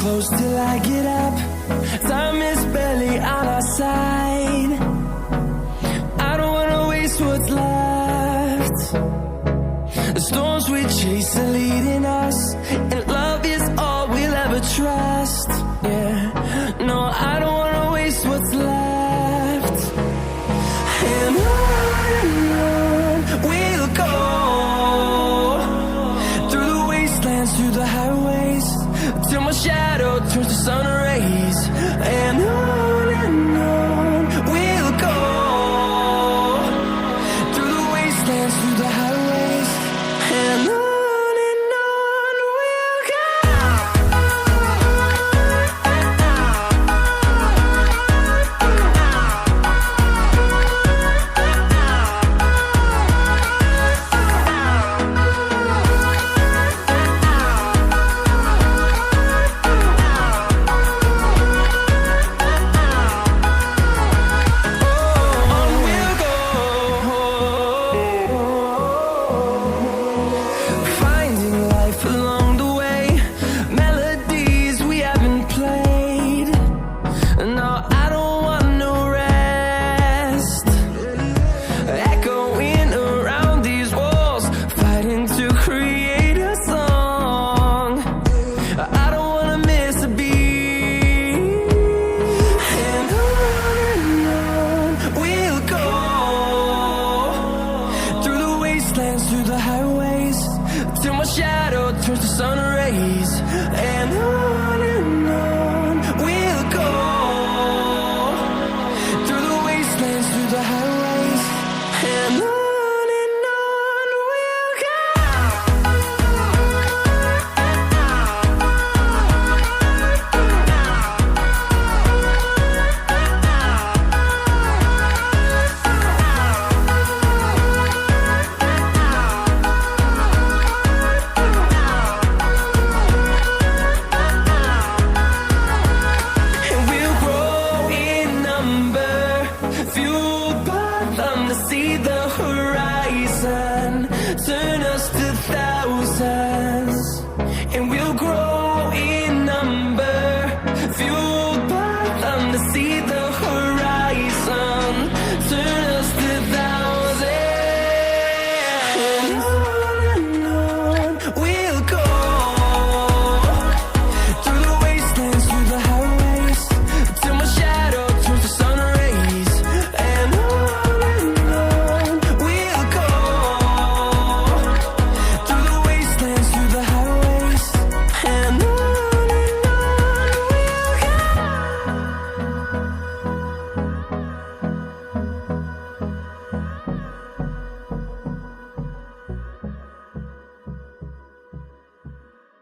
close till I get up. Time is barely on our side. I don't wanna waste what's left. The storms we chase are leading us, and love is all we'll ever trust. Yeah, no, I don't wanna waste what's left. And on we'll go, through the wastelands, through the highways, till my shadow turns to sun rays. And on we'll go, through the wastelands, through the highways, and on we'll go. Through the highways, till my shadow turns to sun rays. And on we'll go, through the wastelands, through the highways, and on we'll go. See the horizon, turn us to thousands, and we'll grow in number, fueled by them to see the